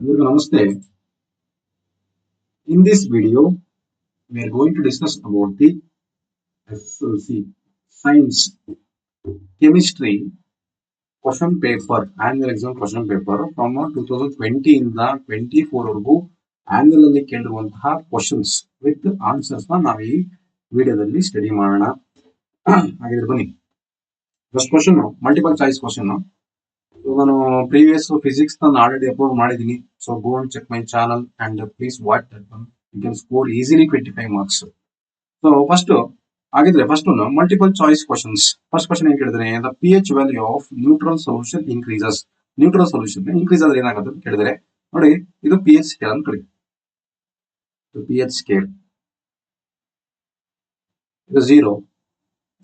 Namaste. In this video, we are going to discuss about the SSLC Science Chemistry question paper, annual exam question paper from 2020 ಇಂದ 24 ವರೆಗೂ annual ಅಲ್ಲಿ ಕೇಳಿರುವಂತಹ questions with answers ನಾವು ಈ ವಿಡಿಯೋದಲ್ಲಿ study ಮಾಡೋಣ. ಹಾಗಿದ್ರೆ ಬನ್ನಿ. First question multiple choice question. ನಾನು ಪ್ರೀವಿಯಸ್ ಫಿಸಿಕ್ಸ್ ನಾನು ಆಲ್ರೆಡಿ ಅಪ್ಲೋಡ್ ಮಾಡಿದ್ದೀನಿ. So go and check my channel and please watch that one. You can score easily 25 marks. So first ಹಾಗಿದ್ರೆ ಫಸ್ಟ್ ಒಂದು multiple choice questions. First question ಏನ್ ಕೇಳಿದ್ರೆ the P H value of neutral solution increases. Neutral solution increase ಆದ್ರೆ ಏನಾಗುತ್ತೆ ಅಂತ ಕೇಳಿದ್ರೆ ನೋಡಿ, ಇದು ಪಿ ಎಚ್ ಸ್ಕೇಲ್ ಅಂತ ಕಳಿ. ಪಿ ಎಚ್ ಸ್ಕೇಲ್ ಇದು 0,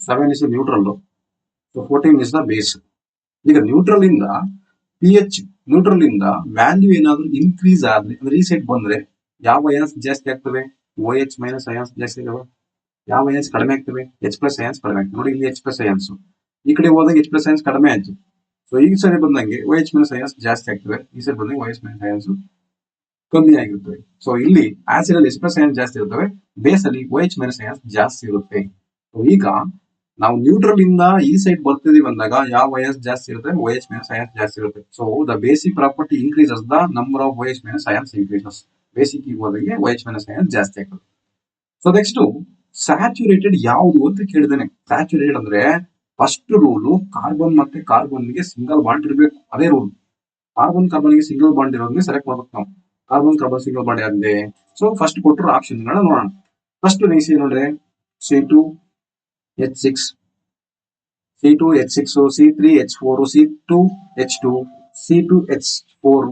7 is neutral, so 14 is the base. ಈಗ ನ್ಯೂಟ್ರಲ್ ಇಂದ ಪಿ ಎಚ್ ನ್ಯೂಟ್ರಲ್ ಇಂದ ವ್ಯಾಲ್ಯೂ ಏನಾದ್ರು ಇನ್ಕ್ರೀಸ್ ಆದ್ರೆ ಅಂದ್ರೆ ಈ ಸೈಡ್ ಬಂದ್ರೆ ಯಾವ ಅಯಾನ್ಸ್ ಜಾಸ್ತಿ ಆಗ್ತವೆ? ಓ ಎಚ್ ಮೈನಸ್ ಅಯಾನ್ಸ್ ಜಾಸ್ತಿ ಇದಾವೆ. ಯಾವ ಅಯಾನ್ಸ್ ಕಡಿಮೆ ಆಗ್ತವೆ? ಎಚ್ ಪ್ಲಸ್ ಅಯಾನ್ಸ್ ಕಡಿಮೆ ಆಗ್ತವೆ. ನೋಡಿ ಇಲ್ಲಿ ಎಚ್ ಪ್ಲಸ್ ಅಯಾನ್ಸ್ ಈ ಕಡೆ ಹೋದಾಗ ಎಚ್ ಪ್ಲಸ್ ಅಯಾನ್ಸ್ ಕಡಿಮೆ ಆಯ್ತು. ಸೊ ಈ ಸೈಡ್ ಬಂದಂಗೆ ಓ ಎಚ್ ಮೈನಸ್ ಅಯಾನ್ಸ್ ಜಾಸ್ತಿ ಆಗ್ತವೆ, ಈ ಸೈಡ್ ಬಂದಂಗೆ ಓ ಎಚ್ ಮೈನಸ್ ಅಯಾನ್ಸ್ ಕಮ್ಮಿ ಆಗಿರುತ್ತವೆ. ಸೊ ಇಲ್ಲಿ ಆಸಿಡ್ ಅಲ್ಲಿ ಎಚ್ ಪ್ಲಸ್ ಅಯಾನ್ಸ್ ಜಾಸ್ತಿ ಇರುತ್ತವೆ, ಬೇಸ್ ಅಲ್ಲಿ ಓ ಎಚ್ ಮೈನಸ್ ಅಯಾನ್ಸ್ ಜಾಸ್ತಿ ಇರುತ್ತೆ. ಸೊ ಈಗ ನಾವು ನ್ಯೂಟ್ರಲ್ ಇಂದ ಈ ಸೈಡ್ ಬರ್ತಿದೀವಿ ಅಂದಾಗ ಯಾವ ಅಯಾನ್ಸ್ ಜಾಸ್ತಿ ಇರುತ್ತೆ? ಓ ಎಚ್ ಮೈನಸ್ ಅಯಾನ್ಸ್ ಜಾಸ್ತಿ ಇರುತ್ತೆ. So the basic property increases, the number of O H minus ions increases. Basic ಹೋದಾಗೆ ಓ ಎಚ್ ಮೈನಸ್ ಅಯಾನ್ಸ್ ಜಾಸ್ತಿ ಆಗ್ತದೆ. ಸೊ ನೆಕ್ಸ್ಟ್ ಸ್ಯಾಚುರೇಟೆಡ್ ಯಾವುದು ಅಂತ ಕೇಳಿದ್ದೇನೆ. ಸ್ಯಾಚುರೇಟೆಡ್ ಅಂದ್ರೆ ಫಸ್ಟ್ ರೂಲ್ ಕಾರ್ಬನ್ ಮತ್ತೆ ಕಾರ್ಬನ್ ಗೆ ಸಿಂಗಲ್ ಬಾಂಡ್ ಇರಬೇಕು. ಅದೇ ರೂಲ್. ಕಾರ್ಬನ್ ಕಾರ್ಬನ್ ಗೆ ಸಿಂಗಲ್ ಬಾಂಡ್ ಇರೋದನ್ನ ಸೆಲೆಕ್ಟ್ ಮಾಡ್ಬೇಕು ನಾವು. ಕಾರ್ಬನ್ ಕಾರ್ಬನ್ ಸಿಂಗಲ್ ಬಾಂಡ್ ಯಾರಿದೆ? ಸೊ ಫಸ್ಟ್ ಕೊಟ್ಟರು ಆಪ್ಷನ್ ನೋಡೋಣ. ಫಸ್ಟ್ ನೀಸಿ ನೋಡ್ರೆ C2 H6, C2 H6, C3 H4, C2 H2, C2 H4.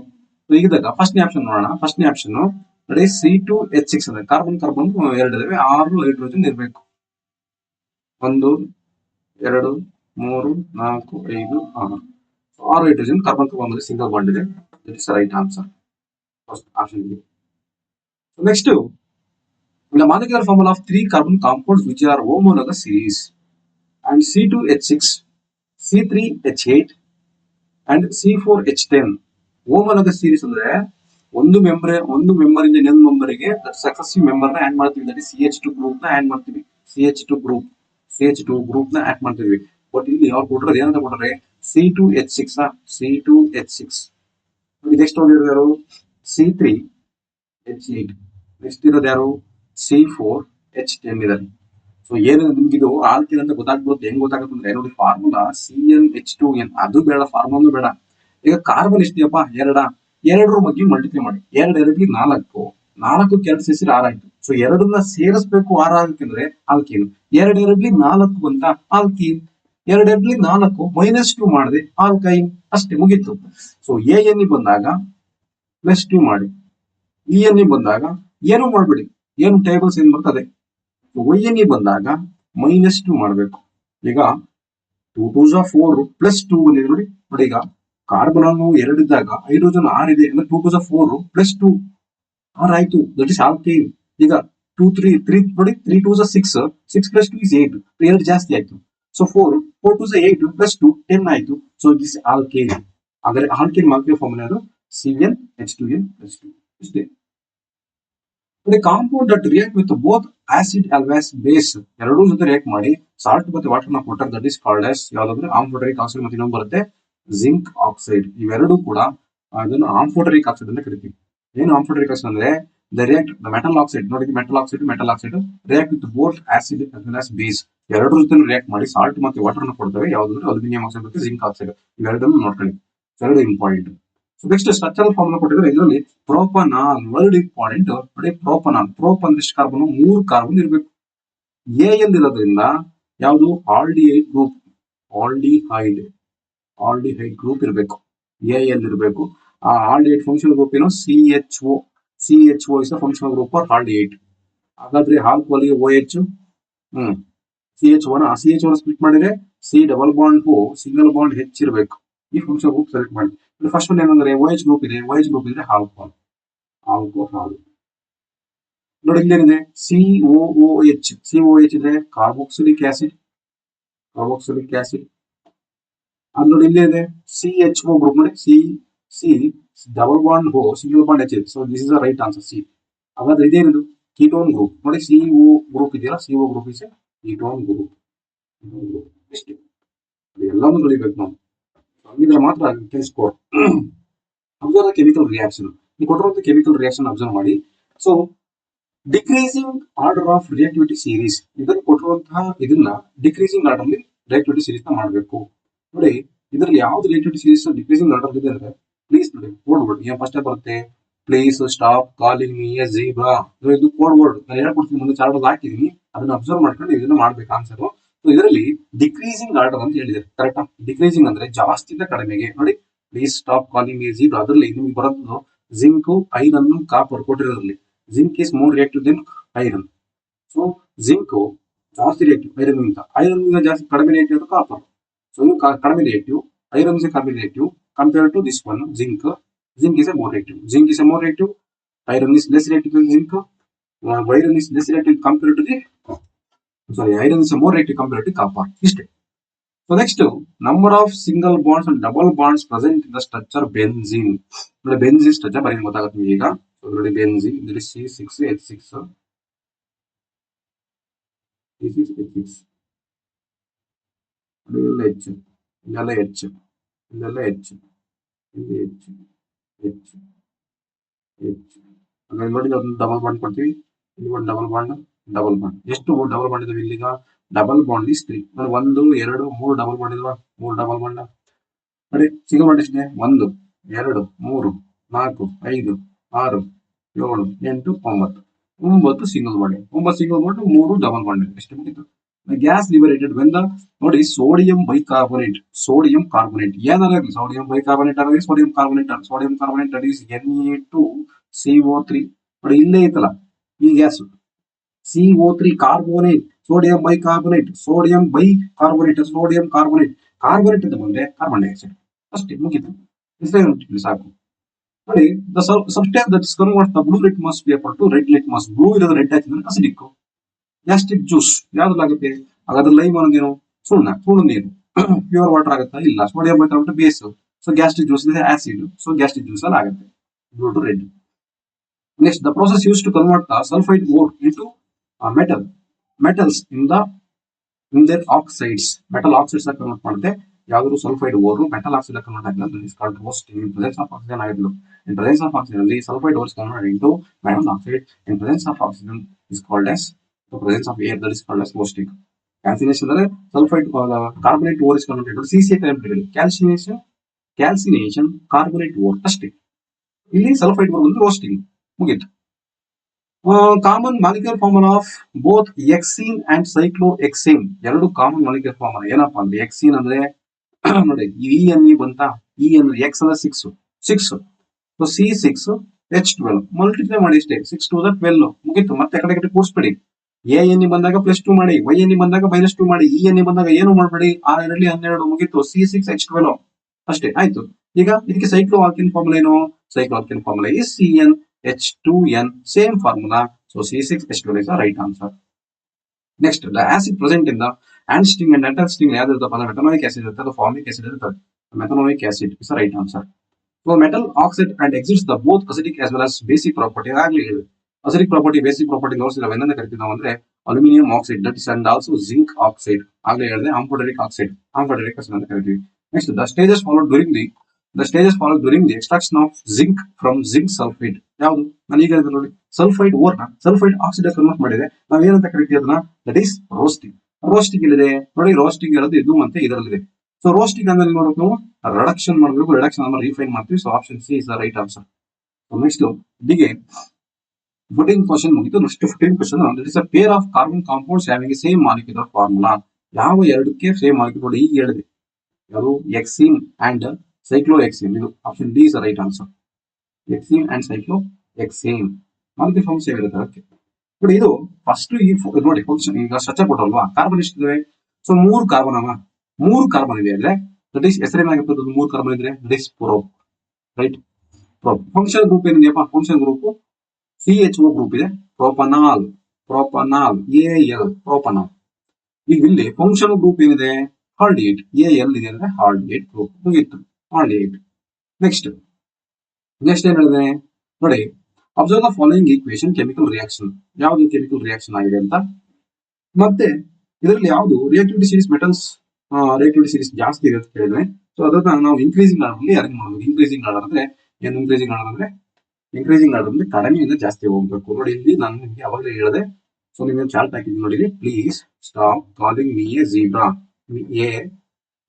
ಇದಾಗ ಫಸ್ಟ್ನೇ ಆಪ್ಷನ್ ನೋಡೋಣ. ಫಸ್ಟ್ನೇ ಆಪ್ಷನ್ ನೋಡಿ, C2 H6 ಅಂದ್ರೆ ಕಾರ್ಬನ್ ಕಾರ್ಬನ್ 2 ಇದಾವೆ, 6 ಹೈಡ್ರೋಜನ್ ಇರಬೇಕು. 1 2 3 4 5 6 hydrogen carbon carbon single bond ಇದೆ. That is right answer. First option ಇದೆ. Next the molecular formula of 3 carbon compounds which are homologous series and C2H6, C3H8 and C4H10. homologous series ಅಂದ್ರೆ ಒಂದು member ಇಂದ ಇನ್ನೊಂದು member ಗೆ successive member ನ add ಮಾಡ್ತೀವಿ. That is CH2 group ನ add ಮಾಡ್ತೀವಿ. CH2 ಗ್ರೂಪ್ ನ ಆಡ್ ಮಾಡ್ತೀವಿ. ಬಟ್ ಇಲ್ಲಿ ಅವ್ರು ಕೊಟ್ಟರೆ ಏನಂತ ಕೊಟ್ಟರೆ C2H6 ನೆಕ್ಸ್ಟ್ ಹೋಗಿರೋದು ಯಾರು? C3H8. ನೆಕ್ಸ್ಟ್ ಇರೋದು ಯಾರು? C4H10 ಇದ್ದಾರೆ. ಸೊ ಏನು ನಿಮ್ಗೆ ಇದು ಆಲ್ಕಿನ್ ಅಂತ ಗೊತ್ತಾಗ್ಬಿಡುತ್ತೆ. ಹೆಂಗ್ ಗೊತ್ತಾಗುತ್ತೆ ಅಂದ್ರೆ ನೋಡಿ, ಫಾರ್ಮುಲಾ CnH2n ಅದು ಬೇಡ, ಫಾರ್ಮುಲಾ ಬೇಡ. ಈಗ ಕಾರ್ಬನ್ ಎಷ್ಟಿದೆಯಪ್ಪ? 2. 2 ಬಗ್ಗೆ ಮಲ್ಟಿಪ್ಲೈ ಮಾಡಿ. 2 2 4, 4 2 ಸೇರಿಸಿದ್ರೆ 6 ಆಯ್ತು. ಸೊ 2ನ್ನ ಸೇರಿಸಬೇಕು 6 ಆಗಬೇಕಂದ್ರೆ ಆಲ್ಕಿನ್. 2 2 4 ಬಂತ ಆಲ್ಕಿನ್. 2 2 4 -2 ಮಾಡಿದೆ ಆಲ್ಕೈನ್. ಅಷ್ಟೇ, ಮುಗೀತು. ಸೊ AN ಬಂದಾಗ +2 ಮಾಡಿ, EN ಬಂದಾಗ ಏನು ಮಾಡ್ಬಿಡಿ, ಏನು ಟೇಬಲ್ಸ್ ಏನ್ ಬರ್ತದೆ. ON ಬಂದಾಗ -2 ಮಾಡಬೇಕು. ಈಗ 2 2s 4 +2 ಬಂದಿದೆ ನೋಡಿ. ಈಗ ಕಾರ್ಬನ್ ಅನ್ನು 2 ಇದ್ದಾಗ ಹೈಡ್ರೋಜನ್ 6 ಇದೆ ಅಂದ್ರೆ 2 2s 4 +2 6 ಆಯ್ತು. That is alkyne. ಈಗ 2 3 ನೋಡಿ, 3 2s 6 +2 is 8. 2 ಜಾಸ್ತಿ ಆಯ್ತು. ಸೊ 4 2s 8 +2 10 ಆಯ್ತು. So this alkyne. ಆದರೆ ಆಲ್ಕೈನ್ ಮಾಲಿಕ್ಯುಲರ್ ಫಾರ್ಮುಲಾ ಅದು CnH2n+2 ಇಷ್ಟೇ. The compound that react with both acid as base, ಎರಡೂ ಜೊತೆ ರಿಯಾಕ್ಟ್ ಮಾಡಿ ಸಾಲ್ಟ್ ಮತ್ತೆ ವಾಟರ್ ನ ಕೊಟ್ಟರೆ ದಟ್ ಇಸ್ ಕಾಲ್ಡ್ ಆಸ್ ಯಾವ್ದಂದ್ರೆ ಆಂಫೋಟರಿಕ್ ಆಕ್ಸೈಡ್ ಮತ್ತೆ ಇನ್ನೊಂದು ಬರುತ್ತೆ ಜಿಂಕ್ ಆಕ್ಸೈಡ್. ಇವೆರಡೂ ಕೂಡ ಅದನ್ನು ಆಂಫೋಟರಿಕ್ ಆಕ್ಸೈಡ್ ಅಂತ ಕರಿತೀವಿ. ಏನು ಆಂಫೋಟರಿಕ್ ಆಕ್ಸೈಡ್ ಅಂದ್ರೆ the react the metal oxide. ನೋಡಿ, metal oxide react with both acid as base. ಎರಡೂ ಜೊತೆ ರಿಯಾಕ್ಟ್ ಮಾಡಿ ಸಾಲ್ಟ್ ಮತ್ತೆ ವಾಟರ್ ನ ಕೊಡ್ತವೆ. ಯಾವ್ದಂದ್ರೆ ಅಲ್ಯೂಮಿನಿಯಂ ಆಕ್ಸೈಡ್ ಮತ್ತೆ ಜಿಂಕ್ ಆಕ್ಸೈಡ್. ಇವೆರಡನ್ನು ನೋಡ್ಕೊಳ್ಳಿ, ಎರಡು ಇಂಪಾರ್ಟೆಂಟ್. ನೆಕ್ಸ್ಟ್ ಸ್ಟ್ರಕ್ಚರಲ್ ಫಾರ್ಮುಲಾ ಕೊಟ್ಟಿದ್ರೆ ಇದರಲ್ಲಿ ಪ್ರೋಪನಾಲ್ ವರ್ಡ್ ಇಂಪಾರ್ಟೆಂಟ್. ನೋಡಿ, ಪ್ರೋಪನ್ ಎಷ್ಟು ಕಾರ್ಬನ್? 3 ಕಾರ್ಬನ್ ಇರಬೇಕು. ಎಲ್ ಇರೋದ್ರಿಂದ ಯಾವುದು? ಆಲ್ಡಿಹೈಡ್ ಗ್ರೂಪ್ ಇರಬೇಕು. ಎಲ್ ಇರಬೇಕು. ಆ ಆಲ್ಡಿಹೈಡ್ ಫಂಕ್ಷನಲ್ ಗ್ರೂಪ್ ಏನು? CHO is functional group for aldehyde. ಹಾಗಾದ್ರೆ ಆಲ್ಕೋಹಾಲ್ ಗೆ OH, CH1 ಸ್ಪ್ಲಿಟ್ ಮಾಡಿದ್ರೆ C double bond O single bond H ಇರಬೇಕು. ಈ ಫಂಕ್ಷನಲ್ ಗ್ರೂಪ್ ಸೆಲೆಕ್ಟ್ ಮಾಡಿ. ಫಸ್ಟ್ ಒನ್ ಏನಂದ್ರೆ OH ಗ್ರೂಪ್ ಇದೆ. OH ಗ್ರೂಪ್ ಇದ್ರೆ ಆಲ್ಕೋಹಾಲ್. ನೋಡಿ, ಇಲ್ಲೇನಿದೆ? COOH ಇದೆ, ಕಾರ್ಬಾಕ್ಸಿಲಿಕ್ ಆಸಿಡ್. ಅದು ನೋಡಿ, ಇಲ್ಲೇ ಇದೆ CHO ಗ್ರೂಪ್. ನೋಡಿ, double bond O single bond H. So this is the right answer C. ಹಾಗಾದ್ರೆ ಇದೇನಿದು ಕೀಟೋನ್ ಗ್ರೂಪ್ ನೋಡಿ, CO ಗ್ರೂಪ್ ಇದೆಯಲ್ಲ, CO group is ketone group. ಇಷ್ಟು ಎಲ್ಲಾನು ಕಲಿಬೇಕು ನಾವು, ಹಂಗಿದ್ರೆ ಮಾತ್ರ score. Observe the chemical reaction. ಈ ಕೊಟ್ಟಿರುವಂತ ಕೆಮಿಕಲ್ ರಿಯಾಕ್ಷನ್ ಅಬ್ಸರ್ವ್ ಮಾಡಿ. So decreasing order of reactivity series, ಇದನ್ನು ಕೊಟ್ಟಿರುವಂತಹ ಇದನ್ನ ಡಿಕ್ರೀಸಿಂಗ್ ಆರ್ಡರ್ ಅಲ್ಲಿ ರಿಯಾಕ್ಟಿವಿಟಿ ಸೀರೀಸ್ ನ ಮಾಡಬೇಕು. ನೋಡಿ ಇದರಲ್ಲಿ ಯಾವ್ದು ರಿಯಾಕ್ಟಿವಿಟಿ ಸೀರೀಸ್ ಡಿಕ್ರೀಸಿಂಗ್ ಆರ್ಡರ್ ಇದೆ ಅಂದ್ರೆ, ಪ್ಲೀಸ್ ನೋಡಿ ಕೋಡ್ ವರ್ಡ್ ಏನ್ ಫಸ್ಟ್ ಬರುತ್ತೆ, please stop calling me a zebra. ಇದು ಕೋಡ್ ವರ್ಡ್ ನಾನು ಹೇಳ್ಕೊಡ್ತೀನಿ, ಮುಂದೆ ಚಾರ್ಟ್ ಹಾಕಿದೀನಿ, ಅದನ್ನ ಅಬ್ಸರ್ವ್ ಮಾಡ್ಕೊಂಡು ಇದನ್ನ ಮಾಡ್ಬೇಕು ಆನ್ಸರ್. ಇದರಲ್ಲಿ ಡಿಕ್ರೀಸಿಂಗ್ ಆರ್ಡರ್ ಅಂತ ಹೇಳಿದೆ, ಕರೆಕ್ಟಾ? ಡಿಕ್ರೀಸಿಂಗ್ ಅಂದ್ರೆ ಜಾಸ್ತಿಯಿಂದ ಕಡಿಮೆಗೆ. ನೋಡಿ please stop calling me a zebra, ಅದರಲ್ಲಿ ನಿಮ್ಗೆ ಬರೋದು ಜಿಂಕ್, ಐರನ್, ಕಾಪರ್ ಕೊಟ್ಟಿರೋದ್ರಲ್ಲಿ zinc is more reactive than iron. So zinc ಜಾಸ್ತಿ ರಿಯಾಕ್ಟಿವ್ ಐರನ್ ಗಿಂತ, ಐರನ್ ಗಿಂತ ಜಾಸ್ತಿ ಕಡಿಮೆ ರಿಯಾಕ್ಟಿವ್ ಅದು ಕಾಪರ್. ಸೊ ಇದು ಕಡಿಮೆ ರಿಯಾಕ್ಟಿವ್, ಐರನ್ ಇಸ್ ಕಡಿಮೆ reactive compare to this one zinc. Zinc is a more reactive. Zinc is a more reactive. Iron is less reactive than zinc. Iron is less reactive compared to the. Sorry, iron is a more reactive compared to copper. So next, number of single bonds and double bonds present in the structure benzene. The benzene structure ಬರೀ ಗೊತ್ತಾಗುತ್ತೆ ನಿಮಗೆ ಈಗ. So already benzene, there is C6H6. C6H6. ಇದೆಲ್ಲ H, ಇದೆಲ್ಲ H, ಇದೆಲ್ಲ H, ಇಲ್ಲಿ H. ನೋಡಿ ಒಂದು ಡಬಲ್ ಬಾಂಡ್ ಕೊಡ್ತೀವಿ, ಇಲ್ಲಿ ಒಂದು ಡಬಲ್ ಬಾಂಡ್. ಎಷ್ಟು ಡಬಲ್ ಬಾಂಡ್ ಇದಾವೆ ಇಲ್ಲಿಗ? Double bond is 3. ನೋಡಿ 1 2 3 ಡಬಲ್ ಬಾಂಡ್ ಇದಾವ, 3 ಡಬಲ್ ಬಾಂಡ್. ನೋಡಿ ಸಿಂಗಲ್ ಬಾಂಡ್ ಎಷ್ಟಿದೆ? 1 2 3 4 5 6 7 8 9 single bond, 9 single bond, 3 double bond. ಎಷ್ಟು ಮುಗಿತು? ಗ್ಯಾಸ್ ಲಿಬರೇಟೆಡ್ ವೆನ್ ದ, ನೋಡಿ ಸೋಡಿಯಂ ಬೈಕಾರ್ಬೊನೇಟ್, ಸೋಡಿಯಂ ಕಾರ್ಬೊನೇಟ್ ಏನಾಗಲಿ, ಸೋಡಿಯಂ ಬೈಕಾರ್ಬೊನೇಟ್ ಆಗಲಿ, sodium carbonate that is Na2CO3. ನೋಡಿ ಇಲ್ಲೇ ಐತಲ್ಲ ಈ gas CO3 carbonate, sodium bicarbonate, sodium carbonate ಅಂತ ಬಂದ್ರೆ ಕಾರ್ಬನ್ ಡೈಆಕ್ಸೈಡ್. ಅಷ್ಟೇ ಮುಗಿತು, ಸಾಕು. ನೋಡಿ the substance that is convert the blue litmus paper to red litmus. Blue ಇರೋದು ರೆಡ್ ಹಾಕಿದ್ರೆ ಅಸಿಡಿಕ್. Gastric juice ಯಾವ್ದಾಗುತ್ತೆ? ಹಾಗಾದ್ರೆ ಲೈಮ್ ಅನ್ನೋದೇನು? ಸುಣ್ಣ ನೀರು. ಪ್ಯೂರ್ ವಾಟರ್ ಆಗುತ್ತಾ? ಇಲ್ಲ. Sodium bicarbonate base. So gastric juice ಇದೆ ಆಸಿಡ್. ಸೊ ಗ್ಯಾಸ್ಟ್ರಿಕ್ ಜ್ಯೂಸ್ ಅಲ್ಲಿ ಆಗುತ್ತೆ blue to red. Next, the process use to convert the sulphide ore into metals in their oxides. Metal oxides convert ಮಾಡುತ್ತೆ. ಯಾವ್ದು sulphide ore metal oxide convert ಆಗಿಲ್ಲ, is called roasting. In presence of oxygen ಆಗಿದ್ಲು. In presence of oxygen ಅಲ್ಲಿ sulphide ores convert into metal oxide. In presence of oxygen is called as presence of air, that is called as roasting. Calcination ಅಂದ್ರೆ sulphide carbonate ore is converted to CCA ಟೈಪ್ಗಳು. Calcination carbonate ore ಅಷ್ಟೇ. ಇಲ್ಲಿ sulphide ore ಬಂದು roasting ಮುಗಿತು. Common molecular formula of both hexene and cyclohexane. ಎರಡು common molecular formula ಏನಪ್ಪಾ ಅಂದ್ರೆ, ಎಕ್ಸೀನ್ ಅಂದ್ರೆ ನೋಡಿ E ಬಂತ, E ಅಂದ್ರೆ X ಅಂದ್ರೆ 6. ಸೊ C6H12 ಮಲ್ಟಿಪ್ಲೈ ಮಾಡಿ ಅಷ್ಟೇ, 6 to the 12 ಮುಗಿತು. ಮತ್ತೆ ಕಡೆ ಕೂಡಿಸ್ಬೇಡಿ. ANE ಬಂದಾಗ +2 ಮಾಡಿ, YNE ಬಂದಾಗ -2 ಮಾಡಿ, ENE ಬಂದಾಗ ಏನು ಮಾಡಬೇಡಿ. 6 12 ಮುಗಿತು. C6H12 ಅಷ್ಟೇ ಆಯ್ತು. ಈಗ ಇದಕ್ಕೆ ಸೈಕ್ಲೋ ಆಲ್ಕಿನ್ ಫಾರ್ಮುಲಾ ಏನು? Cycloalkene formula is CnH2n, same formula. So C6H12 is the right answer. Next, the acid present in the ant sting and nettle sting ಯಾವ್ದು ಇರ್ತಪ್ಪ ಅಂದ್ರೆ ಮೆಟನೋಯಿಕ್ ಆಸಿಡ್ ಇರ್ತದೆ, ಫಾರ್ಮಿಕ್ ಆಸಿಡ್ ಇರ್ತದೆ. Methanoic acid is the right answer. So metal oxide and exhibits the both acidic as well as basic property. ಆಗ್ಲಿ ಹೇಳಿ acidic property, basic property ನೋಡ್ಸಿದ್ರೆ ಏನಂತ ಕರಿತೀವಿ ನಾವು ಅಂದ್ರೆ aluminium oxide, that is and also zinc oxide. ಆಗ್ಲೇ ಹೇಳಿದೆ ಆಂಫೋಡೆರಿಕ್ oxide ಅಂತ ಕರಿತೀವಿ. Next, the stages followed during the extraction of zinc from zinc sulphide. ಯಾವುದು? ನಾನು ಈಗ ಹೇಳಿದೆ ನೋಡಿ, ಸಲ್ಫೈಡ್ ಓರ್ನ ಸಲ್ಫೈಡ್ ಆಕ್ಸೈಡ್ ಕನ್ವರ್ಟ್ ಮಾಡಿದೆ. ನಾವ್ ಏನಂತ ಕರಿತೀವಿ ಅದನ್ನ? That is roasting. ರೋಸ್ಟಿಂಗ್ ಇಲ್ಲಿದೆ ನೋಡಿ, ರೋಸ್ಟಿಂಗ್ ಇರೋದು ಇದು ಮತ್ತೆ ಇದರಲ್ಲಿದೆ. ಸೊ ರೋಸ್ಟಿಂಗ್ ಅಂದ್ರೆ ನೋಡೋದು ನಾವು ರಿಡಕ್ಷನ್ ಮಾಡಬೇಕು, ರಿಡಕ್ಷನ್ ಅಂದ್ರೆ ರಿಫೈನ್ ಮಾಡ್ತೀವಿ. So option C is the right answer. Next ಡಿಗೆ 14 ಕ್ವಶನ್ ಮುಗಿತು. Next 15 question, that is a pair of carbon compounds having same molecular formula. ಯಾವ ಎರಡಕ್ಕೆ ಸೇಮ್ ಮಾಲಿಕ್ಯುಲರ್ ನೋಡಿ, ಈಗ ಹೇಳಿದೆ ಯಾವುದು? Hexene and cyclohexane. ಇದು option D is the right answer. Hexene and cyclohexane molecular form same ಇರುತ್ತೆ ಅದಕ್ಕೆ. ನೋಡಿ ಇದು ಫಸ್ಟ್ ಈ ನೋಡಿ ಫಂಕ್ಷನ್ ಈಗ ಸ್ಟ್ರಕ್ಚರ್ ಕೊಟ್ಟಲ್ವಾ, ಕಾರ್ಬನ್ ಎಷ್ಟಿದೆ? ಸೊ 3 ಕಾರ್ಬನ್ ಅವ, 3 ಕಾರ್ಬನ್ ಇದೆ ಅಂದ್ರೆ ದಟ್ ಈಸ್ ಹೆಸರೇನಾಗಿರ್ತದೆ? 3 ಕಾರ್ಬನ್ ಇದ್ರೆ that is prop, right? Prop. Function group ಏನಿದೆಯಪ್ಪ? ಫಂಕ್ಷನ್ ಗ್ರೂಪ್ CHO ಗ್ರೂಪ್ ಇದೆ, ಪ್ರೋಪನಾಲ್ AL ಪ್ರೋಪನಾಲ್. ಈಗ ಇಲ್ಲಿ ಫಂಕ್ಷನ್ ಗ್ರೂಪ್ ಏನಿದೆ? ಹಾಲ್ಡಿಹೈಡ್. AL ಇದೆ ಅಂದ್ರೆ ಹಾಲ್ಡಿಹೈಡ್ ಗ್ರೂಪ್ ಮುಗಿತ್ತು, ಹಾಲ್ಡಿಹೈಡ್. ನೆಕ್ಸ್ಟ್ ನೆಕ್ಸ್ಟ್ ಏನ್ ಹೇಳಿದೆ ನೋಡಿ, observe the following equation chemical reaction, ಯಾವುದು ಕೆಮಿಕಲ್ ರಿಯಾಕ್ಷನ್ ಆಗಿದೆ ಅಂತ. ಮತ್ತೆ ಇದರಲ್ಲಿ ಯಾವುದು reactivity series metals reactivity series ಜಾಸ್ತಿ ಇದೆ ಅಂತ ಹೇಳಿದ್ರೆ, ಸೊ ಅದನ್ನ ನಾವು ಇನ್ಕ್ರೀಸಿಂಗ್ ಆರ್ಡರ್ ಅಲ್ಲಿ ಅರೇಂಜ್ ಮಾಡಬೇಕು. ಇನ್ಕ್ರೀಸಿಂಗ್ ಆರ್ಡರ್ ಅಂದ್ರೆ ಏನು? ಇನ್ಕ್ರೀಸಿಂಗ್ ಆರ್ಡರ್ ಅಂದ್ರೆ ಕಡಿಮೆಯಿಂದ ಜಾಸ್ತಿ ಹೋಗ್ಬೇಕು. ನೋಡಿ ಇಲ್ಲಿ ನಾನು ನಿಮಗೆ ಅವಾಗಲೇ ಹೇಳಿದೆ, ಸೊ ನೀವು ಚಾರ್ಟ್ ಹಾಕಿದ್ದೀನಿ ನೋಡಿ, please stop calling me a zebra, a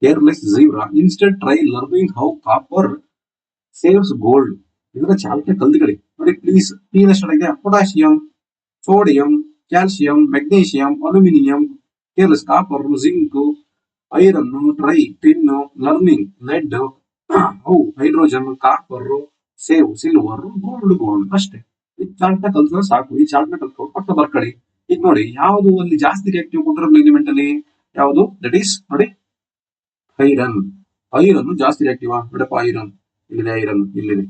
careless zebra, instead try learning how copper saves gold. ಇದನ್ನ ಚಾರ್ಟ್ ಕಲ್ತ್ಕೊಳ್ಳಿ ನೋಡಿ ಪ್ಲೀಸ್. ಪಿ ನಷ್ಟಾಗಿದೆ, potassium, sodium, calcium, magnesium, aluminium, careless copper, zinc, iron, try, tin, learning, lead, hydrogen, copper, save, silver, gold ಅಷ್ಟೇ. ಈ chart ನ ಕಲ್ತ್ರೆ ಸಾಕು. ಈ ಚಾರ್ಟ್ ನ ಕಲ್ತ್ಕೊಂಡು ಪಕ್ಕ ಬರ್ಕೊಳ್ಳಿ. ಈಗ ನೋಡಿ ಯಾವುದು ಅಲ್ಲಿ ಜಾಸ್ತಿ ರಿಯಾಕ್ಟಿವ್ ಕೊಟ್ಟಿರೋ ಎಲಿಮೆಂಟ್ ಅಲ್ಲಿ ಯಾವುದು? ದಟ್ ಈಸ್ ನೋಡಿ ಐರನ್. ಐರನ್ ಜಾಸ್ತಿ ರಿಯಾಕ್ಟಿವ್ ನೋಡಪ್ಪ. ಐರನ್ ಇಲ್ಲಿದೆ, ಐರನ್ ಇಲ್ಲಿದೆ.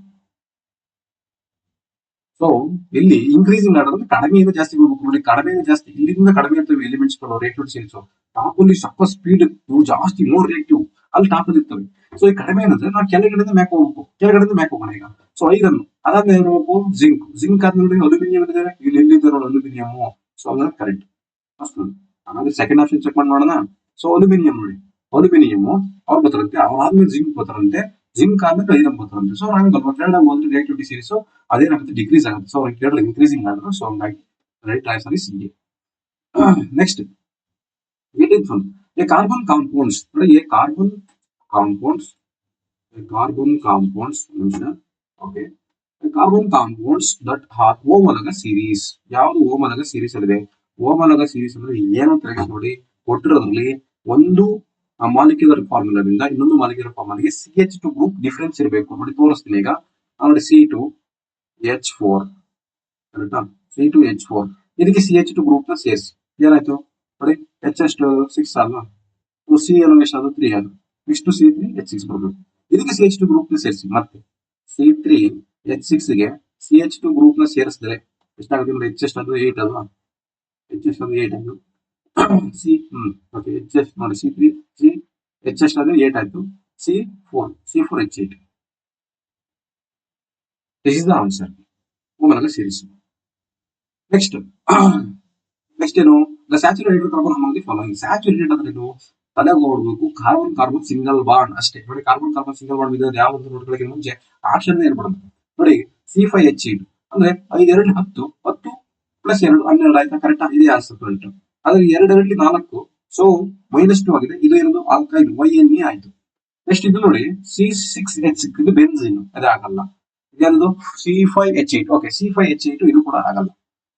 ಸೊ ಇಲ್ಲಿ ಇನ್ಕ್ರೀಸಿಂಗ್ ಆರ್ಡರ್ ಅಂದ್ರೆ ಕಡಿಮೆಯಿಂದ ಜಾಸ್ತಿ ಹೋಗ್ಬೇಕು ನೋಡಿ. ಕಡಿಮೆಯಿಂದ ಜಾಸ್ತಿ, ಇಲ್ಲಿಂದ ಕಡಿಮೆ ಇರ್ತವೆ ಎಲಿಮೆಂಟ್ಸ್ ಗಳು ರಿಯಾಕ್ಟಿವ್ ಸೀರೀಸ್. ಟಾಪ್ ಅಲ್ಲಿ ಸಕ್ಕ ಸ್ಪೀಡ್ ಜಾಸ್ತಿ, ಮೋರ್ ರಿಯಾಕ್ಟಿವ್ ಅಲ್ಲಿ ಟಾಪ್ ಅಲ್ಲಿ ಇರ್ತವೆ. ಸೊ ಈ ಕಡಿಮೆ ಏನಂದ್ರೆ ನಾವು ಕೆಳಗಡೆಯಿಂದ ಮ್ಯಾಕ್ ಹೋಗ್ಬೇಕು, ಕೆಳಗಡೆಯಿಂದ ಮ್ಯಾಕ್ ಹೋಗೋಣ. ಈಗ ಸೊ ಐರನ್ ಅದಾದ್ಮೇಲೆ ಹೋಗ್ಬೇಕು ಜಿಂಕ್, ಜಿಂಕ್ ಆದ್ಮೇಲೆ ಅಲ್ಯೂಮಿನಿಯಂ ಇದೆ, ಇಲ್ಲಿ ಎಲ್ಲಿದೆ ನೋಡಿ ಅಲ್ಯೂಮಿನಿಯಂ. ಸೊ ಅಂದ್ರೆ ಕರೆಕ್ಟ್ ಫಸ್ಟ್. ಆಮೇಲೆ ಸೆಕೆಂಡ್ ಆಪ್ಷನ್ ಚೆಕ್ ಮಾಡಿ ನೋಡೋಣ. ಸೊ ಅಲ್ಯೂಮಿನಿಯಂ ನೋಡಿ, ಅಲ್ಯೂಮಿನಿಯಂ ಅವ್ರು ಬರ್ತಾರಂತೆ, ಅವ್ರಾದ್ಮೇಲೆ ಜಿಂಕ್ ಬರ್ತಾರಂತೆ, ಜಿಂಕ್ ಆದ್ಮೇಲೆ ಐರನ್ ಬರ್ತಾರಂತೆ. ಸೊ ಹಂಗಲ್ವಾ ಕೆಳಗಡೆ ಹೋದ್ರೆ ರಿಯಾಕ್ಟಿವಿಟಿ ಸೀರೀಸ್ ಅದೇನಾಗುತ್ತೆ? ಡಿಕ್ರೀಸ್ ಆಗುತ್ತೆ. ಸೊ ಅವ್ರಿಗೆ ಕೇಳಲ್ಲ ಇನ್ಕ್ರೀಸಿಂಗ್ ಆದ್ರೆ. ಸೊ ಹಂಗಾಗಿ right answer is C. Next 18th one, a carbon compounds ನೋಡಿ, a carbon compounds okay, a carbon compounds that are homologous series. ಯಾವುದು homologous series ಅಲ್ಲಿದೆ? homologous series ಅಂದ್ರೆ ಏನು ಅಂತ ನೋಡಿ, ಕೊಟ್ಟಿರೋದ್ರಲ್ಲಿ ಒಂದು ಮಾಲಿಕ್ಯುಲರ್ ಫಾರ್ಮುಲಾದಿಂದ ಇನ್ನೊಂದು ಮಾಲಿಕ್ಯುಲರ್ ಫಾರ್ಮುಲಾಗೆ CH2 ಗ್ರೂಪ್ ಡಿಫರೆನ್ಸ್ ಇರಬೇಕು ನೋಡಿ. ತೋರಿಸ್ತೀನಿ ಈಗ ನೋಡಿ. C2H4 ಕರೆಕ್ಟಾ? C2H4 ಇದಕ್ಕೆ CH2 ಗ್ರೂಪ್ ನ ಸೇರಿಸಿ ಏನಾಯ್ತು ನೋಡಿ, HS6 ಅಲ್ವಾ? ಸಿ ಎಲ್ಲ ಎಷ್ಟು? 3 ಅದು. ನೆಕ್ಸ್ಟ್ C3H6 ಬರಬೇಕು. ಇದಕ್ಕೆ CH2 ಗ್ರೂಪ್ ನ ಸೇರಿಸಿ, ಮತ್ತೆ C3H6 ಗೆ CH2 ಗ್ರೂಪ್ ನ ಸೇರಿಸಿದ್ರೆ ಎಷ್ಟಾಗುತ್ತೆ ನೋಡಿ? HS ಅದು 8 ಅಲ್ವಾ? HS ಅದು 8 ಆಯ್ತು. ಓಕೆ HS ನೋಡಿ, HS ಅದು 8 ಆಯ್ತು. C4H8. This is the answer. homologous series. Next ಏನು? The saturated carbon among the following. Saturated ಅಂದ್ರೆ ಇದು ತಲೆಗೆ ನೋಡ್ಬೇಕು, ಕಾರ್ಬನ್ ಕಾರ್ಬನ್ ಸಿಂಗಲ್ ಬಾಂಡ್ ಅಷ್ಟೇ ನೋಡಿ. ಕಾರ್ಬನ್ ಕಾರ್ಬನ್ ಸಿಂಗಲ್ ಬಾಂಡ್ ಇದೆ ಯಾವ ಒಂದು ನೋಡ್ಕೊಳ್ಳೋಕೆ ಮುಂಚೆ ಆಪ್ಷನ್ ಏರ್ಪಡುತ್ತೆ ನೋಡಿ. C5H8 ಅಂದ್ರೆ 5 2 10 10 ಪ್ಲಸ್ 2 12 ಆಯ್ತಾ? ಕರೆಕ್ಟ್ ಇದೆ ಆನ್ಸರ್. ಕರೆಕ್ಟ್. ಆದ್ರೆ 2 2 4, ಸೊ -2 ಆಗಿದೆ. ಇದು ಏನದು? ಆಲ್ಕೈಲ್ YNE ಆಯ್ತು. ನೆಕ್ಸ್ಟ್ ಇದು ನೋಡಿ C6H6 ಇದು ಬೆನ್ಸಿನ್, ಅದೇ ಆಗಲ್ಲ. ಯಾವುದು? C5H8. ಓಕೆ C5H8 ಇದು ಕೂಡ ಆಗಲ್ಲ.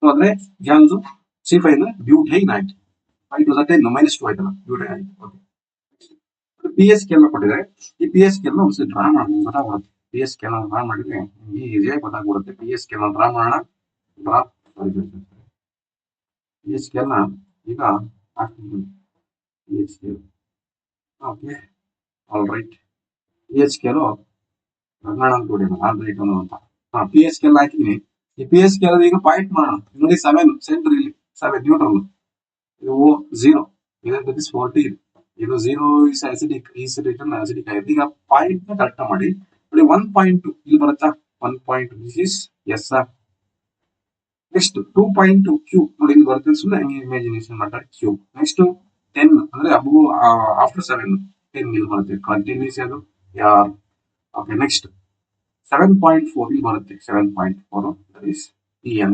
ಸೊ ಅಂದ್ರೆ ಯಾವುದು? C5 ಅಂದ್ರೆ ಬ್ಯೂಟೈನ್ ಆಯ್ತು. 5 2 10 -2 ಆಯ್ತಲ್ಲ, ಬ್ಯೂಟೈನ್ ಆಯ್ತು. ಓಕೆ PS ಸ್ಕೇಲ್ ಕೊಟ್ಟಿದ್ದಾರೆ. ಈ PS ಸ್ಕೇಲ್ ಒಂದ್ಸರಿ ಡ್ರಾ ಮಾಡೋಣ, ಗೊತ್ತಾಗ್ಬಿಡುತ್ತೆ. PS ಸ್ಕೇಲ್ ಡ್ರಾ ಮಾಡಿದ್ರೆ ಈಸಿಯಾಗಿ ಗೊತ್ತಾಗ್ಬಿಡುತ್ತೆ. PS ಸ್ಕೇಲ್ ಡ್ರಾ ಮಾಡೋಣ. PS ಸ್ಕೇಲ್ ಈಗ ಹಾಕ್ತೀನಿ. PS scale okay all right. PS scale ರಗಣ ಅಂತ ಅಂತ PS ಸ್ಕೇಲ್ ಹಾಕಿದೀನಿ. ಈ PS ಸ್ಕೇಲ್ ಈಗ ಪಾಯಿಂಟ್ ಮಾಡೋಣ ನೋಡಿ. 7 ಸೆಂಟರ್ ಇಲ್ಲಿ, 7 ನ್ಯೂಟ್ರಲ್, ಇದು 0, ಇದು 14, ಇದು 0 ಇಸ್ ಅಸಿಡಿಕ್, ಈ ಅಸಿಡಿಕ್ ಆಗಿದೆ. ಈಗ ಪಾಯಿಂಟ್ ನ ಕರೆಕ್ಟ್ ಮಾಡಿ ನೋಡಿ. 1.2 ಇಲ್ಲಿ ಬರುತ್ತಾ? 1.2 this is S R. Next 2.2 Q ನೋಡಿ ಇಲ್ಲಿ ಬರುತ್ತೆ. ಸುಮ್ಮನೆ ಹಂಗೆ ಇಮ್ಯಾಜಿನೇಷನ್ ಮಾಡ್ತಾರೆ ಕ್ಯೂ. ನೆಕ್ಸ್ಟ್ 10 ಅಂದ್ರೆ ಆಫ್ಟರ್ 7 10 ಇಲ್ಲಿ ಬರುತ್ತೆ. ಕಂಟಿನ್ಯೂಸ್ ಅದು ಯಾರ್. ಓಕೆ ನೆಕ್ಸ್ಟ್ 7.4 ಇಲ್ಲಿ ಬರುತ್ತೆ. 7.4 ದಟ್ ಇಸ್ EN.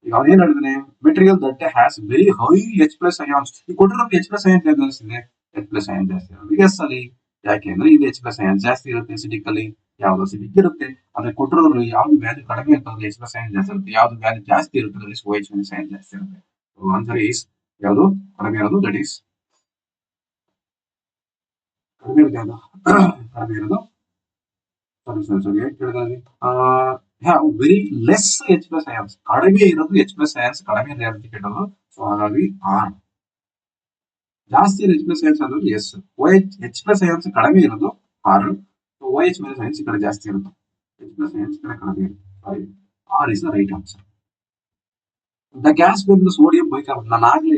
ಈಗ ಅವ್ನು ಏನ್ ಹೇಳಿದಾನೆ? Material that has very high H+ ions. ಈ ಕೊಟ್ಟಿರೋ H+ ಅಯಾನ್ ಜಾಸ್ತಿ ಇದೆ, H+ ಅಯಾನ್ ಜಾಸ್ತಿ ಇರೋದು ಎಸ್ ಅಲ್ಲಿ. ಯಾಕೆ ಅಂದ್ರೆ ಇದು H+ ಅಯಾನ್ ಜಾಸ್ತಿ ಇರುತ್ತೆ ಅಸಿಡಿಕ್ ಅಲ್ಲಿ. ಯಾವ್ದು ಅಸಿಡಿಕ್ ಇರುತ್ತೆ ಅಂದ್ರೆ ಕೊಟ್ಟಿರೋದ್ರಲ್ಲಿ ಯಾವ್ದು ವ್ಯಾಲ್ಯೂ ಕಡಿಮೆ ಇರ್ತದೆ H+ ಅಯಾನ್ ಜಾಸ್ತಿ ಇರುತ್ತೆ, ಯಾವ್ದು ವ್ಯಾಲ್ಯೂ ಜಾಸ್ತಿ ಇರುತ್ತೆ ಅಲ್ಲಿ OH- ಅಯಾನ್ ಜಾಸ್ತಿ ಇರುತ್ತೆ. ಆನ್ಸರ್ ಈಸ್ ಯಾವುದು ಕಡಿಮೆ ಇರೋದು? ದಟ್ ಈಸ್ ಕಡಿಮೆ ಇರುತ್ತೆ. ಅದು ಕಡಿಮೆ ಇರೋದು sorry very less H+ ions. ಕಡಿಮೆ ಇರೋದು H+ ಅಯಾನ್ಸ್, ಕಡಿಮೆ ರಿಯಾಲಿಟಿ ಕೇಳೋದು. ಸೊ ಹಾಗಾಗಿ ಆರ್. ಜಾಸ್ತಿ H+ ಅಯಾನ್ಸ್ ಅಂದ್ರೆ ಎಸ್. H+ ಅಯಾನ್ಸ್ ಕಡಿಮೆ ಇರೋದು ಆರ್. OH- ಅಯಾನ್ಸ್ ಕಡೆ ಜಾಸ್ತಿ ಇರೋದು, H+ ಅಯಾನ್ಸ್ ಕಡೆ ಕಡಿಮೆ ಇರೋದು. Sorry, or is the right answer. The gas ಬಂದು ಸೋಡಿಯಂ ಬೈಕಾರ್ಬನೇಟ್. ನಾನು ಆಗ್ಲೇ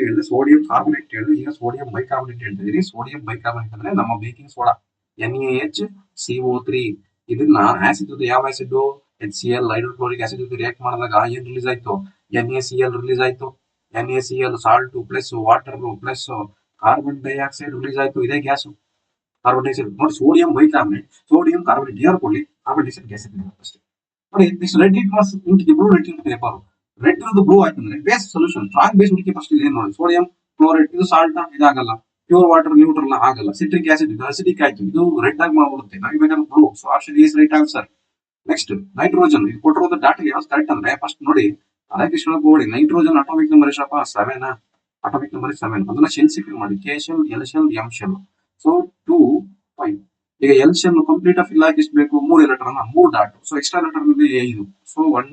ಹೇಳಿದೆ ಸೋಡಿಯಂ ಕಾರ್ಬನೇಟ್ ಹೇಳಿದೆ. ಈಗ ಸೋಡಿಯಂ ಬೈಕಾರ್ಬನೇಟ್ ಹೇಳ್ತಿದ್ದೀನಿ. ಸೋಡಿಯಂ ಬೈಕಾರ್ಬನೇಟ್ ಅಂದ್ರೆ ನಮ್ಮ ಬೇಕಿಂಗ್ ಸೋಡಾ NaHCO3 ಇದನ್ನ ಆಸಿಡ್ ಜೊತೆ ಯಾವ ಆಸಿಡ್ HCl ಹೈಡ್ರೋಕ್ಲೋರಿಕ್ ಆಸಿಡ್ ಜೊತೆ ರಿಯಾಕ್ಟ್ ಮಾಡಿದಾಗ ಏನ್ ರಿಲೀಸ್ ಆಯ್ತು NaCl ರಿಲೀಸ್ ಆಯ್ತು. NaCl salt plus water plus carbon dioxide release ಆಯ್ತು. ಇದೇ ಗ್ಯಾಸ್ ಕಾರ್ಬನ್ ಡೈಆಕ್ಸೈಡ್ ನೋಡಿ. ಸೋಡಿಯಂ ಬೈಕಾರ್ಬನೇಟ್, ಸೋಡಿಯಂ ಕಾರ್ಬನೇಟ್ ಯಾರು ಕೊಡ್ಲಿ ಕಾರ್ಬನ್ ಡೈಆಕ್ಸೈಡ್ ಗ್ಯಾಸ್ ಅಷ್ಟೇ ನೋಡಿ. Next red litmus into the blue red paper. Red ಇರೋದು ಬ್ಲೂ ಆಯ್ತಂದ್ರೆ ಬೇಸ್ ಸೊಲ್ಯೂಷನ್ ಸ್ಟ್ರಾಂಗ್ ಬೇಸ್ ಹುಡುಕಿ ಫಸ್ಟ್ ಏನ್ ನೋಡಿ. ಸೋಡಿಯಂ ಕ್ಲೋರೈಡ್ ಇದು ಸಾಲ್ಟ್ ಇದಾಗಲ್ಲ, ಪ್ಯೂರ್ ವಾಟರ್ ನ್ಯೂಟ್ರಲ್ ಆಗಲ್ಲ. ಸಿಟ್ರಿಕ್ ಆಸಿಡ್ ಇದು ಅಸಿಡಿಕ್ ಆಯ್ತು, ಇದು ರೆಡ್ ಆಗಿ ಮಾಡ್ಬಿಡುತ್ತೆ. ನಮಗೆ ಬೇಕಾದ್ರೆ blue. So option is right answer. Next nitrogen. ಇದು ಕೊಟ್ಟಿರೋದು ಡಾಟಾ ಯಾವ್ದು ಕರೆಕ್ಟ್ ಅಂದ್ರೆ ಫಸ್ಟ್ ನೋಡಿ ರಾಧಾಕೃಷ್ಣ ಗೋಡಿ ನೈಟ್ರೋಜನ್ ಅಟಾಮಿಕ್ ನಂಬರ್ ಎಷ್ಟಪ್ಪ 7. Atomic number 7. ಅದನ್ನ ಶೆಲ್ ಸಿಕ್ಕಿಲ್ ಮಾಡಿ K shell, L shell, M shell. So 2, 5. ಈಗ L shell complete of fill ಆಗಿ ಎಷ್ಟು ಬೇಕು 3 electron 3 dot. So extra electron ಇದೆ 5. ಸೊ 1,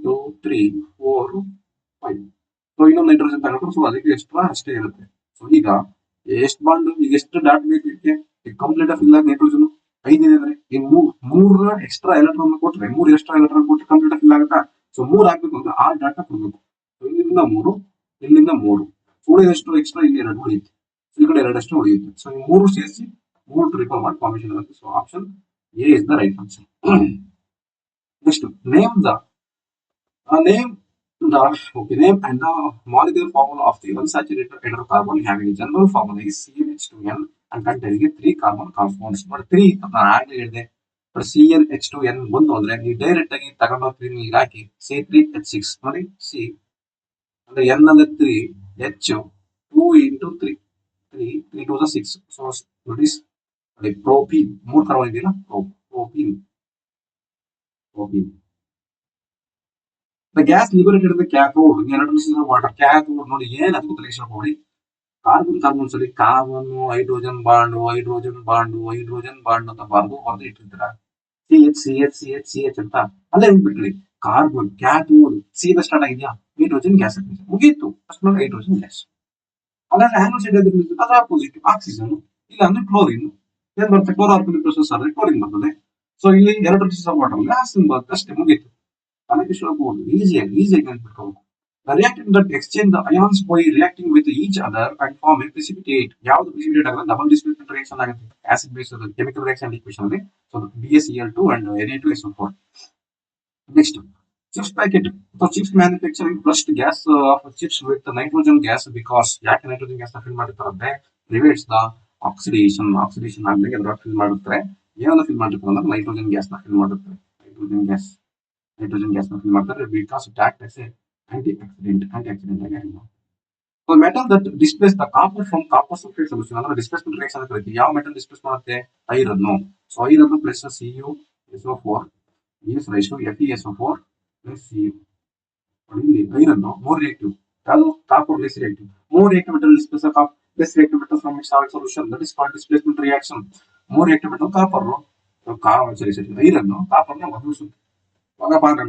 2, 3, 4, 5. ಸೊ ಇನ್ನೊಂದು ನೈಟ್ರೋಜನ್ ತಗೊಂಡ್ರು. ಸೊ ಅದಕ್ಕೆ ಎಕ್ಸ್ಟ್ರಾ ಅಷ್ಟೇ ಇರುತ್ತೆ. ಸೊ ಈಗ ಎಷ್ಟು ಬಾಂಡ್, ಈಗ ಎಷ್ಟು ಡಾಟ್ ಬೇಕು ಇದಕ್ಕೆ ಕಂಪ್ಲೀಟ್ ಆಫ್ ಫಿಲ್ ಆಗಿ ನೈಟ್ರೋಜನ್ 5 ಇದೆ ಅಂದ್ರೆ ಈ 3 ಎಕ್ಸ್ಟ್ರಾ ಎಲೆಕ್ಟ್ರಾನ್ ಕೊಟ್ರೆ 3 ಎಕ್ಸ್ಟ್ರಾ ಎಲೆಕ್ಟ್ರಾನ್ ಕೊಟ್ಟರೆ ಕಂಪ್ಲೀಟ್ ಆಫ್ ಫಿಲ್ ಆಗುತ್ತಾ. ಸೊ 3 ಹಾಕ್ಬೇಕು ಅಂದ್ರೆ ಆ ಡಾಟಾ ಕೊಡ್ಬೇಕು. ಇಲ್ಲಿಂದ 3, ಇಲ್ಲಿಂದ 3. ಉಳಿದಷ್ಟು ಎಕ್ಸ್ಟ್ರಾ ಇಲ್ಲಿ 2 ಉಳಿಯುತ್ತೆ. ಈ ಕಡೆ 2 ಅಷ್ಟು ಉಳಿಯುತ್ತೆ. ಸೊ ಈ 3 ಸೇರಿಸಿ 3 ಟ್ರಿಪಲ್ ಮಾಡಿ ಫಾರ್ಮೇಶನ್ ಆಗುತ್ತೆ. So option A is the right answer. Next name and the molecular formula of the unsaturated hydrocarbon having a general formula is CnH2n and containing 3 carbon compounds. But 3 ನಾನು ಆಗ್ಲೇ ಹೇಳಿದೆ. CnH2n ಬಂದು ಅಂದ್ರೆ ನೀವು direct ಆಗಿ ತಗೊಂಡು 3 ನೀರು ಹಾಕಿ C3H6 ನೋಡಿ. ಸಿ ಅಂದ್ರೆ n ಅಂದ್ರೆ 3, H 2 into 3, 3 to the 6. So notice propene 3 carbon ಇದೆಯಲ್ಲ, propene. The gas liberated in the cathode in electrolysis of water. Cathode ನೋಡಿ ಏನು ಅದಕ್ಕೆ ತಲೆಕ್ಷಣ ಕೊಡಿ. ಕಾರ್ಬನ್ಸ್ ಅಲ್ಲಿ ಕಾರ್ಬನ್ ಹೈಡ್ರೋಜನ್ ಬಾಂಡ್ ಅಂತ ಬರ್ದು ಇಟ್ಟಿರ್ತೀರ. CH ಅಂತ ಅಲ್ಲೇ ಬಿಟ್ರಿ. ಕಾರ್ಬನ್ ಕ್ಯಾಥೋಡ್ ಸೀದಾ ಸ್ಟಾರ್ಟ್ ಆಗಿದ್ಯಾ ಹೈಡ್ರೋಜನ್ ಗ್ಯಾಸ್ ಮುಗೀತು. ಅಷ್ಟು ಹೈಡ್ರೋಜನ್ ಗ್ಯಾಸ್. ಅಲ್ಲಾಂದ್ರೆ ಆನೋಸೈಡ್ ಅದು ಆಪೋಸಿಟ್ ಆಕ್ಸಿಜನ್. ಇಲ್ಲ ಅಂದ್ರೆ ಕ್ಲೋರಿನ್. ಏನ್ ಬರುತ್ತೆ ಕ್ಲೋರಾರ್ಬನ್ ಪ್ರೊಸೆಸ್ ಆದ್ರೆ ಕ್ಲೋರಿನ್ ಬರ್ತದೆ. ಸೊ ಇಲ್ಲಿ ಎಲೆಕ್ಟ್ರೋಲಿಸಿಸ್ ಆಫ್ ವಾಟರ್ ಆಕ್ಸಿಜನ್ ಬರುತ್ತೆ ಅಷ್ಟೇ ಮುಗೀತು. ಅದಕ್ಕೆ ಸುಲಭ ಈಸಿಯಾಗಿ ನೆನ್ಪಿಟ್ಕೋಬೇಕು. The reactant that exchange the ions by reacting with each other and form a precipitate. ಯಾವ್ದು precipitate ಆಗುತ್ತೆ ಡಬಲ್ ಡಿಸ್ಪ್ಲೇಸ್ಮೆಂಟ್ ರಿಯಾಕ್ಷನ್ ಆಗುತ್ತೆ. Acid base chemical reaction equation ಅಲ್ಲಿ. So BaCl2 and Na2SO4. Next chips packet. So chips manufacturing first gas of chips with nitrogen gas because ಯಾಕೆ nitrogen gas ನ fill ಮಾಡಿರ್ತಾರೆ ಅಂದ್ರೆ prevents the oxidation ಆಗ್ಲಿಕ್ಕೆ ಅದ್ರ fill ಮಾಡಿರ್ತಾರೆ. ಏನನ್ನ ಫಿಲ್ ಮಾಡಿರ್ತಾರೆ ಅಂದ್ರೆ ನೈಟ್ರೋಜನ್ ಗ್ಯಾಸ್ ನ ಫಿಲ್ ಮಾಡಿರ್ತಾರೆ. ನೈಟ್ರೋಜನ್ ಗ್ಯಾಸ್ ನ ಫಿಲ್ ಮಾಡ್ತಾರೆ because it act as a antioxidant ಆಗಿ. So metal that displace the copper from copper sulphate solution ಅಂದ್ರೆ ಡಿಸ್ಪ್ಲೇಸ್ಮೆಂಟ್ ರಿಯಾಕ್ಷನ್ ಅಂತ ಕರೀತೀವಿ. ಯಾವ ಮೆಟಲ್ ಡಿಸ್ಪ್ಲೇಸ್ ಮಾಡುತ್ತೆ iron. So iron plus CuSO4 is ratio FeSO4 plus Cu. ಇಲ್ಲಿ iron more reactive. ಯಾವುದು copper less reactive. More reactive metal displace less reactive metal from its solid solution. That is called displacement reaction. More reactive metal copper iron ಕಾಪರ್ನ ಒದಗಿಸುತ್ತೆ.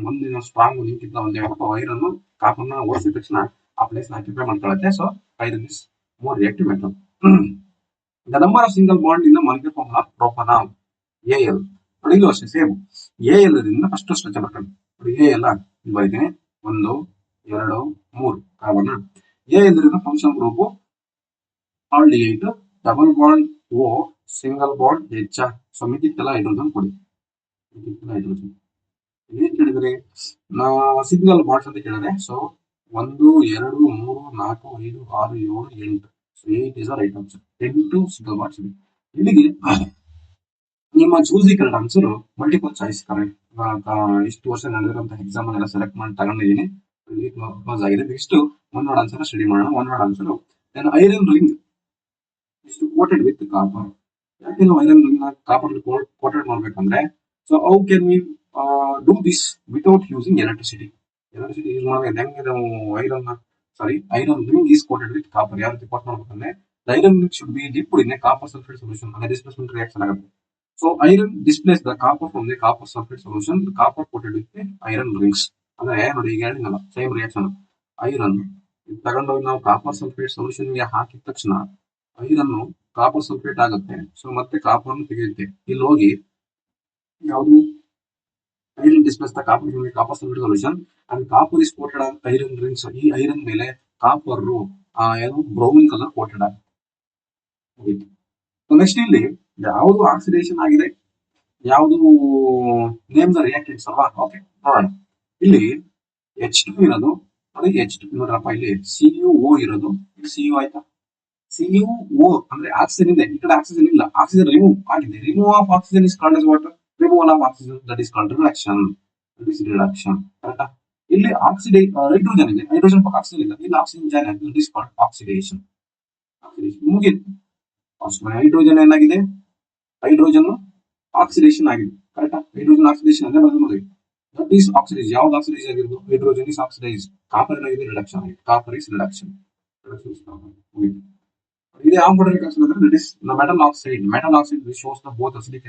ಮುಂದಿನ strong link ಇದ್ದ ಒಂದು iron ಕಾಪರ್ನ ಓಡಿಸಿದ ತಕ್ಷಣ ಆ ಪ್ಲೇಸ್ ಆಕ್ಯುಪೈ ಮಾಡ್ಕೊಳ್ಳುತ್ತೆ. So iron is more reactive metal. The number of single bond in the molecular formula propanal AL. ನೋಡಿ ಇಲ್ಲೂ ಅಷ್ಟೇ ಸೇಮ್. AL ಇಂದ ಫಸ್ಟ್ ಸ್ಟ್ರಕ್ಚರ್ ಮಾಡ್ಕೊಂಡು ನೋಡಿ. AL ಇಲ್ಲಿ ಬರೀತೀನಿ 1, 2, 3 carbon. AL function group aldehyde, double bond O, single bond H. So ಮಿಕ್ಕಿದ್ದೆಲ್ಲ hydrogen ಕೊಡಿ. ಹೈಡ್ರೋಜನ್ ಏನ್ ಕೇಳಿದ್ರೆ ಸಿಂಗಲ್ ಬಾಂಡ್ಸ್ ಅಂತ ಕೇಳಿದ್ರೆ. So 1, 2, 3, 4, 5, 6, 7, 8. So 8 is the right answer. 8 single bonds ಇದೆ. ಇಲ್ಲಿಗೆ ನಿಮ್ಮ choosy correct answer multiple choice correct. ಇಷ್ಟು ವರ್ಷ ನಡೆದಿರುವಂತ ಎಕ್ಸಾಮ್ ಎಲ್ಲ ಸೆಲೆಕ್ಟ್ ಮಾಡಿ ತಗೊಂಡಿದ್ದೀನಿ. ಕ್ಲೋಸ್ ಆಗಿದೆ. Next one word answer study ಮಾಡೋಣ. One word answer iron ring ಇಷ್ಟು ಕೋಟೆಡ್ ವಿತ್ ಕಾಪರ್. ಯಾಕೆ ನಾವು ಐರನ್ ರಿಂಗ್ ಕಾಪರ್ ಕೋಟೆಡ್ ಮಾಡ್ಬೇಕಂದ್ರೆ so how can we do this without using electricity use ಮಾಡೋದು ಹೆಂಗೆ ನಾವು iron ring is coated with copper. ಯಾವ ರೀತಿ ಕೋಟ್ ಮಾಡ್ಬೇಕಂದ್ರೆ iron ring should be dipped in a copper sulphate solution. ಅಂದ್ರೆ displacement reaction ಆಗುತ್ತೆ. So iron displace the copper from the copper sulphate solution. Copper coated with iron rings. ಅಂದ್ರೆ ನೋಡಿ ಈಗ ಹೇಳಿದ್ನಲ್ಲ same reaction. Iron ತಗೊಂಡೋಗಿ ನಾವು copper sulphate solution ಗೆ ಹಾಕಿದ ತಕ್ಷಣ ಐರನ್ ಕಾಪರ್ ಸಲ್ಫೇಟ್ ಆಗುತ್ತೆ. ಸೊ ಮತ್ತೆ ಕಾಪರ್ ತೆಗೆಯುತ್ತೆ. ಇಲ್ಲಿ ಹೋಗಿ ಯಾವುದು iron displace the copper from the copper sulphate solution and copper is coated on iron rings. ಈ ಐರನ್ ಮೇಲೆ ಕಾಪರ್ ಏನು ಬ್ರೌನ್ ಕಲರ್ ಕೋಟೆಡ್ ಆಗುತ್ತೆ. ನೆಕ್ಸ್ಟ್ ಇಲ್ಲಿ ಯಾವುದು ಆಕ್ಸಿಡೇಷನ್ ಆಗಿದೆ ಯಾವುದು ನೇಮ್ ದ ರಿಯಾಕ್ಟೆಂಟ್ಸ್ ಅಲ್ವಾ? ಓಕೆ, ನೋಡೋಣ. ಇಲ್ಲಿ H2 ಇರೋದು, ನೋಡಿ H2 ನೋಡ್ರಪ್ಪ, ಇಲ್ಲಿ CuO ಇರೋದು, ಇಲ್ಲಿ Cu ಆಯ್ತಾ. CuO ಅಂದ್ರೆ ಆಕ್ಸಿಜನ್ ಇದೆ, ಈ ಕಡೆ ಆಕ್ಸಿಜನ್ ಇಲ್ಲ, ಆಕ್ಸಿಜನ್ ರಿಮೂವ್ ಆಗಿದೆ. Remove of oxygen is called as what? Removal of oxygen, that is called reduction. That is reduction, ಕರೆಕ್ಟಾ? ಇಲ್ಲಿ ಆಕ್ಸಿಡೇಟ್ ಹೈಡ್ರೋಜನ್ ಇದೆ, ಹೈಡ್ರೋಜನ್ ಪಕ್ಕ ಆಕ್ಸಿಜನ್ ಇಲ್ಲ, ಇಲ್ಲಿ ಆಕ್ಸಿಜನ್ ಜಾಯಿನ್ ಆಗಿದೆ, that is called oxidation. Oxidation ಮುಗಿತು. ಹೈಡ್ರೋಜನ್ ಏನಾಗಿದೆ? ಹೈಡ್ರೋಜನ್ ಆಕ್ಸಿಡೇಷನ್ ಆಗಿದೆ, ಕರೆಕ್ಟಾ? ಹೈಡ್ರೋಜನ್ ಆಕ್ಸಿಡೇಷನ್ ಅಂದ್ರೆ ನೋಡಿ, ದಟ್ ಈಸ್ ಆಕ್ಸಿಡೈಸ್. ಯಾವ್ದು ಆಕ್ಸಿಡೈಸ್ ಆಗಿರೋದು? Hydrogen is oxidise. ಕಾಪರ್ ಏನಾಗಿದೆ? ರಿಡಕ್ಷನ್ ಆಗಿದೆ. Copper is reduction. ಇದು ಯಾವ ಮಾಡಲ್ ಅಂದ್ರೆ that is the metal oxide. Metal oxide shows the both acidic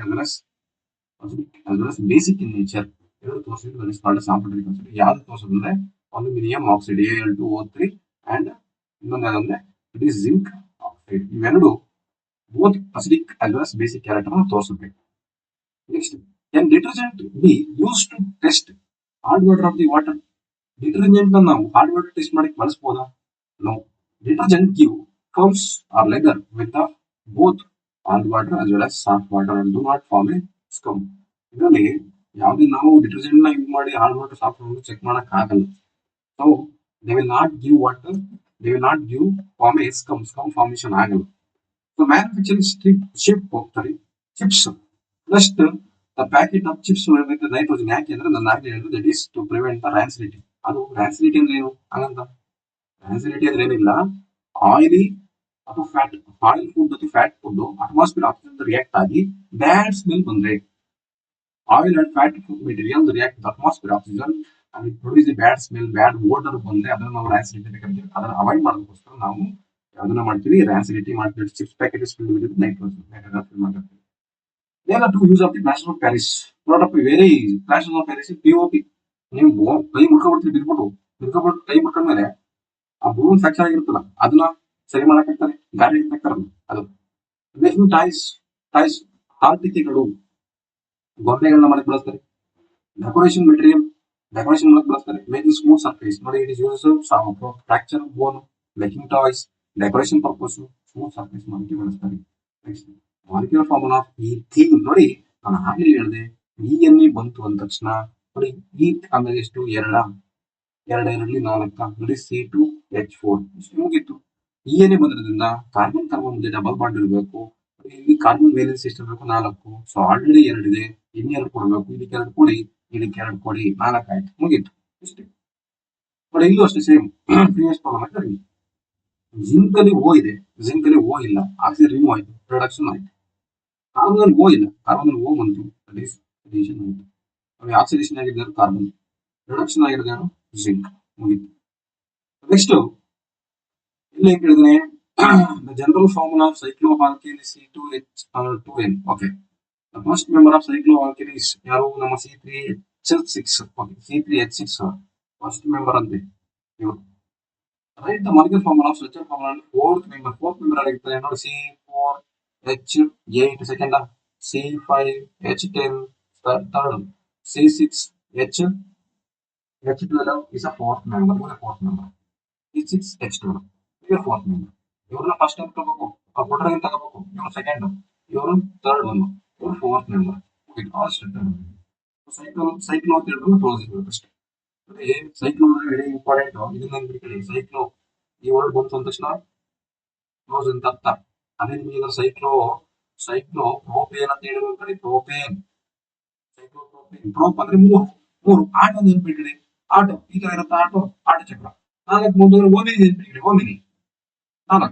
as well as basic in nature. ಎರಡು ತೋರಿಸಿದ್ರು, ದಟ್ ಇಸ್ ಕಾಲ್ಡ್ ಸಾಂಪ್ರದಾಯಿಕ ಆಕ್ಸೈಡ್. ಯಾವ್ದು ತೋರಿಸೋದಂದ್ರೆ ಅಲ್ಯೂಮಿನಿಯಂ ಆಕ್ಸೈಡ್ Al2O3 ಅಂಡ್ ಇನ್ನೊಂದು ಯಾವ್ದಂದ್ರೆ ಇಟ್ ಇಸ್ ಜಿಂಕ್ ಆಕ್ಸೈಡ್. ಇವೆರಡು both acidic as well as basic character ತೋರಿಸುತ್ತೆ. Next, can detergent be use to test hard water of the water? Detergent ನಾವು hard water test ಮಾಡಕ್ಕೆ ಬಳಸಬಹುದಾ? No. Detergent give firms are lather with the both hard water as well as soft water and do not form a scum. ಇದರಲ್ಲಿ ಯಾವುದೇ ನಾವು detergent ನ use ಮಾಡಿ hard water soft water check ಮಾಡಕ್ ಆಗಲ್ಲ. So they will not give water, they will not give form a scum. Scum formation ಆಗಲ್ಲ. So manufacturing chips first the packet of chips nitrogen. ಯಾಕೆ ಅಂದ್ರೆ ನಾನು ಆಗಲೇ ಹೇಳಿದ್ರೆ that is to prevent the rancidity. ಅದು rancidity ಅಂದ್ರೆ ಏನು? ಹಂಗಂತ ರ್ಯಾನ್ಸಿಡಿಟಿ ಅಂದ್ರೆ ಏನಿಲ್ಲ, ಆಯಿಲಿ ಅಥವಾ ಫ್ಯಾಟ್, ಆಯಿಲ್ ಫುಡ್ ಅಥವಾ fat food atmosphere oxygen react ಆಗಿ ಬ್ಯಾಡ್ ಸ್ಮೆಲ್ ಬಂದ್ರೆ, oil and fat food material react with atmosphere oxygen and it produce bad smell, bad odour ಬಂದ್ರೆ ಅದನ್ನ ನಾವು ರ್ಯಾನ್ಸಿಡಿಟಿ ಅಂತ ಕರಿತೀವಿ. ಅದನ್ನ ಅವಾಯ್ಡ್ ಮಾಡೋದಕ್ಕೋಸ್ಕರ ನಾವು ಅದನ್ನ ಮಾಡ್ತೀವಿ, ರ್ಯಾನ್ಸಿಡಿಟಿ ಮಾಡ್ತೀವಿ. Chips packet is filled with nitrogen fill ಮಾಡ್ತೀವಿ. There are two use of the plaster of Paris. Not a very easy. Plaster of Paris is POP. ನೀವು ಕೈ ಮುಡ್ಕೊಬಿಡ್ತೀರಿ, ಬಿದ್ಬಿಟ್ಟು ಕೈ ಮುಡ್ಕೊಂಡ್ಮೇಲೆ ಆ ಬೋನ್ ಫ್ರಾಕ್ಚರ್ ಆಗಿರುತ್ತಲ್ಲ, ಅದನ್ನ ಸರಿ ಮಾಡಕ್ ಹಾಕ್ತಾರೆ, ಗಾಡಿ ಹಾಕ್ತಾರಲ್ಲ ಅದು. ಮೇಕಿಂಗ್ ಟೈಸ್ ಹಾರ್ಟಿಕೆಗಳು, ಗೊಂಬೆಗಳನ್ನ ಮಾಡಕ್ ಬಳಸ್ತಾರೆ. ಡೆಕೋರೇಷನ್ ಮೆಟೀರಿಯಲ್, ಡೆಕೋರೇಷನ್ ಮಾಡಕ್ ಬಳಸ್ತಾರೆ. ಮೇಕಿಂಗ್ ಸ್ಮೂತ್ ಸರ್ಫೇಸ್, ನೋಡಿ it is use fracture bone. Making toys, decoration purpose, smooth surface ಮಾಡಕ್ಕೆ ಬಳಸ್ತಾರೆ. Next, molecular formula of ethene. ನೋಡಿ ನಾನು ಆಗ್ಲೇ ಹೇಳಿದೆ, ಇ ಬಂತು ಅಂದ ತಕ್ಷಣ ನೋಡಿ, ಈತ್ ಆಮೇಲೆ ಎಷ್ಟು? ಎರಡರಲ್ಲಿ 4 ನೋಡಿ, C2H4 ಇಷ್ಟು ಮುಗಿತ್ತು. ಇ ಬಂದಿರೋದ್ರಿಂದ ಕಾರ್ಬನ್ ಮುಂದೆ ಡಬಲ್ ಬಾಂಡ್ ಇರಬೇಕು. ಇಲ್ಲಿ ಕಾರ್ಬನ್ ವೇಲೆನ್ಸ್ ಎಷ್ಟು ಇರಬೇಕು? 4. ಸೊ ಆಲ್ರೆಡಿ 2 ಇದೆ, ಇನ್ನೆರಡು ಕೊಡಬೇಕು. ಇದಕ್ಕೆ 2 ಕೊಡಿ, ಇದಕ್ಕೆ 2 ಕೊಡಿ, 4 ಆಯ್ತು, ಮುಗೀತು ಇಷ್ಟೇ. ನೋಡಿ ಇಲ್ಲೂ ಅಷ್ಟೇ ಸೇಮ್ ಪ್ರೀವಿಯಸ್ ಪ್ರಾಬ್ಲಮ್ ಆಯ್ತು. ಜಿಂಕ್ ಅಲ್ಲಿ ಓ ಇದೆ, ಜಿಂಕ್ ಅಲ್ಲಿ ಓ ಇಲ್ಲ, ಆಕ್ಸಿಜನ್ ರಿಮೂವ್ ಆಯ್ತು, ಪ್ರೊಡಕ್ಷನ್ ಆಯ್ತು. ಕಾರ್ಬನ್ ಓ ಇಲ್ಲ, ಕಾರ್ಬನ್ ಓ ಬಂತು, ಅಡಿಷನ್ ಆಯ್ತು. ಆಕ್ಸಿಡೇಷನ್ ಆಗಿದ್ದಾರೆ ಕಾರ್ಬನ್, ಪ್ರೊಡಕ್ಷನ್ ಆಗಿರೋದು ಯಾರು? ಜಿಂಕ್, ಮುಗಿತು. ನೆಕ್ಸ್ಟ್ ಇಲ್ಲಿ ಏನ್ ಕೇಳಿದ್ರೆ the general formula of cycloalkane is C2H2N. Okay, the first member of cycloalkane is ಯಾರು? ನಮ್ಮ C3H6. Okay, C3H6 first member ಅಂತೆ ಇವರು. Right the molecular formula of structure formula fourth member ಆಗಿರ್ತಾರೆ ನೋಡಿ. C4H8 second, C5H10 third, C6H12 is a fourth member. C6H12 ಇವರು fourth member. ಇವ್ರನ್ನ first time ತಗೋಬೇಕು, ಕೊಟ್ಟರೆ ತಗೋಬೇಕು. ಇವ್ರು ಸೆಕೆಂಡ್, ಇವರು ಥರ್ಡ್ ಒನ್, ಇವರು ಫೋರ್ತ್ ಮೆಂಬರ್. ಸೈಕ್ಲೋ ಅಂತ ಹೇಳಿದ್ರೆ ಕ್ಲೋಸ್ ಇರಬೇಕು ಅಷ್ಟೇ. Cyclo very important. ಇದನ್ನ ನೆನ್ಪಿಟ್ಕೊಳ್ಳಿ, ಸೈಕ್ಲೋ ಈ ವರ್ಡ್ ಬಂತು ಅಂದ ತಕ್ಷಣ ಕ್ಲೋಸ್ ಅಂತ ಅರ್ಥ. ಅದೇ ನಿಮಗೆ ಸೈಕ್ಲೋ ಪ್ರೋಪೇನ್ ಅಂತ ಹೇಳಿದ್ರೆ ಪ್ರೋಪೇನ್, ಪ್ರೋಪ್ ಅಂದ್ರೆ ಮೂರು. ಆಟೋ ನೆನ್ಪಿಟ್ಕೊಳ್ಳಿ, ಆಟೋ ಈ ತರ ಇರುತ್ತೆ, ಆಟೋ ಚಕ್ರ. 4 ಮುಂದೆ ಓಮಿನಿ ನೆನ್ಪಿಟ್ಕೊಳ್ಳಿ, ಓಮಿನಿ 4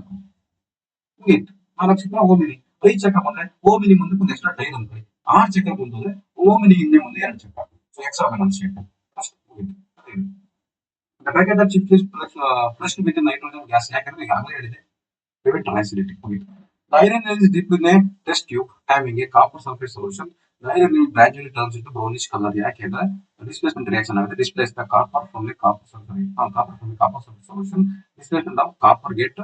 ಮುಗೀತು. 4 ಚಕ್ರ ಓಮಿನಿ. 5 ಚಕ್ರ ಬಂದ್ರೆ ಓಮಿನಿ ಮುಂದೆ ಒಂದು ಎಕ್ಸ್ಟ್ರಾ ಟೈರ್ ಅಂತ. 6 ಚಕ್ರ ಬಂದ್ರೆ ಓಮಿನಿ ಹಿಂದೆ ಮುಂದೆ 2 ಚಕ್ರ. ಸೊ ಹೆಕ್ಸಾಗೋನಲ್ ಶೇಪ್ ಅಷ್ಟು ಮುಗೀತು. The packet of chips is flushed with nitrogen gas. ಯಾಕಂದ್ರೆ ಈಗಾಗಲೇ ಹೇಳಿದೆ, prevent acidity. The iron is dipped in a test tube having a copper sulfate solution. The iron gradually turns into brownish color. ಯಾಕೆಂದ್ರೆ displacement reaction ಆಗುತ್ತೆ. Displace the copper from the copper sulfate solution. Displacement of copper get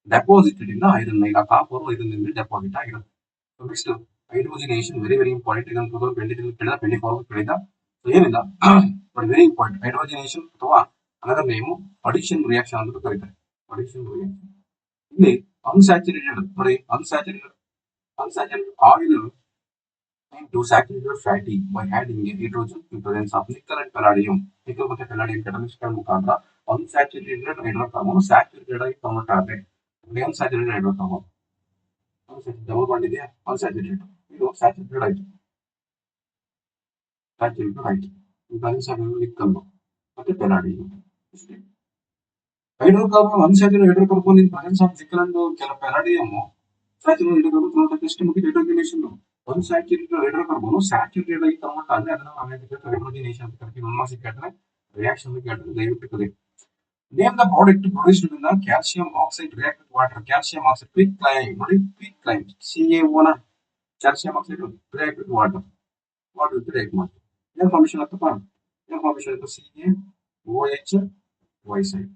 deposited in the iron. ಈಗ copper iron deposit ಆಗಿರುತ್ತೆ. So next, hydrogenation very very important. ಇದನ್ನು 2023 ಕೇಳಿದ. So ಏನಿಲ್ಲ, but very important. ಹೈಡ್ರೋಜನೇಷನ್ ಅಥವಾ ಅದರ name addition reaction ಅಂತ ಕರೀತಾರೆ. Addition reaction ಇಲ್ಲಿ ಅನ್ಸ್ಯಾಚುರೇಟೆಡ್ ನೋಡಿ, unsaturated oil into saturated fatty by adding a hydrogen in presence of nickel and palladium. Nickel ಮತ್ತು palladium catalyst ಗಳ ಮುಖಾಂತರ unsaturated hydrocarbon saturated ಆಗಿ ಕನ್ವರ್ಟ್ ಆದ್ರೆ unsaturated hydrocarbon ಡಬಲ್ ಬಾಂಡ್ ಇದೆಯಾ unsaturated ಇದು ಸ್ಯಾಚುರೇಟೆಡ್ ಆಯ್ತು ಬ್ಯಾಲೆನ್ಸ್ ಆಗಿರೋದು ನಿಕ್ಕಲ್ ಮತ್ತೆ palladium ಇಷ್ಟೇ. Hydrocarbon unsaturated hydrocarbon in presence of nickel and palladium saturated hydrocarbon ಎಷ್ಟು ಮುಗಿದ ಹೈಡ್ರೋಜನೇಷನ್ unsaturated hydrocarbon ಸ್ಯಾಚುರೇಟೆಡ್ ಆಗಿ ಕನ್ವರ್ಟ್ ಆದ್ರೆ ಅದನ್ನ ನಾವು ಹೈಡ್ರೋಜನೇಷನ್ ಅಂತ ಕರಿತೀವಿ. ಒಂದ್ಮಾಸಿ ಕೇಳಿದ್ರೆ ರಿಯಾಕ್ಷನ್ ಕೇಳಿದ್ರೆ ದಯವಿಟ್ಟು ಕಲಿ. Name the product produced with calcium oxide react with water. Calcium oxide quick lime ನೋಡಿ, ಕ್ವಿಕ್ ಕ್ಲೈಮ್ CaO ನ calcium oxide react with water ಜೊತೆ ರಿಯಾಕ್ಟ್ ಮಾಡ್ತೀವಿ. ಏನ್ ಫಾರ್ಮೇಶನ್ ಆಗ್ತಪ್ಪ, ಏನ್ ಫಾರ್ಮೇಶನ್ ಆಯ್ತು CaOH side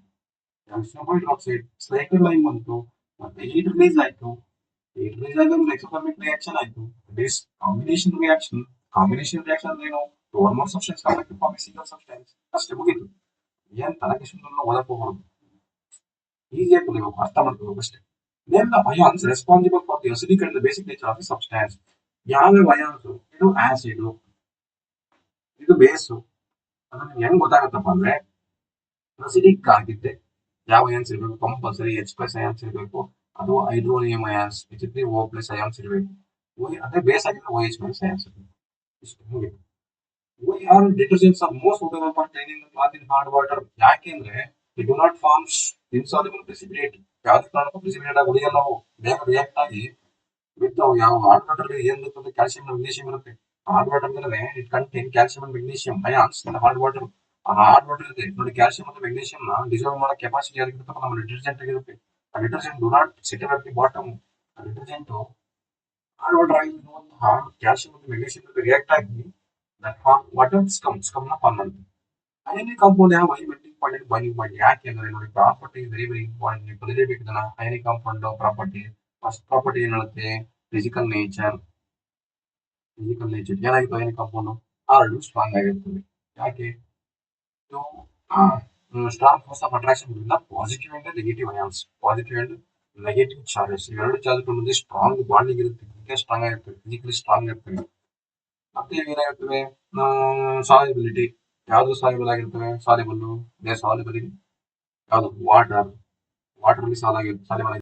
calcium hydroxide slaked lime ಬಂತು, ಮತ್ತೆ ಹೀಟ್ ರಿಲೀಸ್ ಆಯ್ತು. ಹೀಟ್ ರಿಲೀಸ್ ಆಗೋದು ಎಕ್ಸೋಥರ್ಮಿಕ್ ರಿಯಾಕ್ಷನ್ ಆಯ್ತು. ದಿಸ್ ಕಾಂಬಿನೇಷನ್ ರಿಯಾಕ್ಷನ್ ಅಂದ್ರೆ ಏನು, one more substance connect form single substance ಅಷ್ಟೇ ಮುಗೀತು. ಏನ್ ತನಕ ಓದಕ್ ಹೋಗೋದು, ಈಸಿಯಾಗಿ ಕಲಿಬೇಕು, ಅರ್ಥ ಮಾಡ್ಕೋಬೇಕು ಅಷ್ಟೇ. Name the ions responsible for the acidic and the basic nature of the substance. ಯಾವ್ಯಾವ ಅಯಾನ್ಸ್, ಇದು ಆಸಿಡ್, ಇದು ಬೇಸು. ಅದನ್ನ ಹೆಂಗ್ ಗೊತ್ತಾಗತ್ತಪ್ಪ ಅಂದ್ರೆ ಅಸಿಡಿಕ್ ಆಗಿದ್ದೆ ಯಾವ ಅಯಾನ್ಸ್ ಇರಬೇಕು, ಕಂಪಲ್ಸರಿ H+ ಅಯಾನ್ಸ್ ಇರಬೇಕು. ಅದು ಹೈಡ್ರೋನಿಯಂ ಅಯಾನ್ಸ್ O+ ಅಯಾನ್ಸ್ ಇರಬೇಕು. ಅದೇ ಬೇಸ್ ಆಗಿದ್ರೆ OH- ಅಯಾನ್ಸ್ ಇರಬೇಕು. ಇಷ್ಟು ಮುಗಿತು. We are detergents are most suitable for cleaning the cloth in hard water. ಯಾಕೆಂದ್ರೆ it do not forms insoluble precipitate. ಯಾವ್ದು ಕಾರಣಕ್ಕೂ precipitate ಆಗಿ ಉಳಿಯಲ್ಲ, ನಾವು ಬೇಗ ರಿಯಾಕ್ಟ್ ಆಗಿ ವಿತ್ ಯಾವ ಹಾರ್ಡ್ ವಾಟರ್ ಏನ್ ಇರ್ತದೆ ಕ್ಯಾಲ್ಸಿಯಂ ಮೆಗ್ನೀಷಿಯಂ ಇರುತ್ತೆ. ಹಾರ್ಡ್ ವಾಟರ್ ಮೇಲೆ it contain calcium and magnesium ions in hard water. ಆ ಹಾರ್ಡ್ ವಾಟರ್ ಇದೆ ನೋಡಿ, ಕ್ಯಾಲ್ಸಿಯಂ ಮತ್ತು ಮೆಗ್ನೀಷಿಯಂ ನ ಡಿಸಾಲ್ವ್ ಮಾಡೋ ಕೆಪಾಸಿಟಿ ಆಗಿರ್ತಪ್ಪ ನಮ್ಮ ಡಿಟರ್ಜೆಂಟ್ ಆಗಿರುತ್ತೆ. ಆ detergent do not settle at the bottom. ಆ ಡಿಟರ್ಜೆಂಟ್ ಹಾರ್ಡ್ ವಾಟರ್ ಆಗಿರುವಂತಹ ಕ್ಯಾಲ್ಸಿಯಂ ಮತ್ತು ಮೆಗ್ನೀಷಿಯಂ ಜೊತೆ ರಿಯಾಕ್ಟ್ ಆಗಿ ದಟ್ ಫಾರ್ಮ್ ವಾಟರ್ ಸ್ಕಮ್ ನ ಫಾರ್ಮ್ ಮಾಡುತ್ತೆ. ಅಯಾನಿಕ್ ಕಾಂಪೌಂಡ್ ಯಾವ ಮೆಲ್ಟಿಂಗ್ ಪಾಯಿಂಟ್ ಬಾಯ್ಲಿಂಗ್ ಪಾಯಿಂಟ್. ಯಾಕೆಂದ್ರೆ ನೋಡಿ, ಪ್ರಾಪರ್ಟಿ ವೆರಿ ವೆರಿ ಇಂಪಾರ್ಟೆಂಟ್, ನೀವು ಕಲಿಯಬೇಕು ಇದನ್ನ. Ionic compound property, first property ಏನ್ ಹೇಳುತ್ತೆ, ಫಿಸಿಕಲ್ ನೇಚರ್ ಏನಾಗಿತ್ತು ಅಯಾನಿಕ್ ಕಾಂಪೌಂಡ್ ಹಾರ್ಡ್ ಸ್ಟ್ರಾಂಗ್ ಆಗಿರ್ತದೆ. ಯಾಕೆ, ಇದು ಸ್ಟ್ರಾಂಗ್ ಫೋರ್ಸ್ ಆಫ್ ಅಟ್ರಾಕ್ಷನ್ ಇಂದ positive and negative ions, positive and negative charges ಇವೆರಡು ಚಾರ್ಜ್ ಮುಂದೆ ಸ್ಟ್ರಾಂಗ್ ಬಾಂಡಿಂಗ್ ಇರುತ್ತೆ, ಸ್ಟ್ರಾಂಗ್ ಆಗಿರ್ತದೆ, ಫಿಸಿಕಲಿ ಸ್ಟ್ರಾಂಗ್ ಇರ್ತದೆ. ಮತ್ತೆ ಏನಾಗಿರ್ತವೆ, ಸಾಲ್ಯುಬಿಲಿಟಿ, ಯಾವ್ದು ಸಾಲ್ಯುಬಲ್ ಆಗಿರ್ತವೆ, ಸಾಲ್ಯುಬಲ್ ಯಾವ್ದು ವಾಟರ್ ಅಲ್ಲಿ ಸಾಲ್ಯುಬಲ್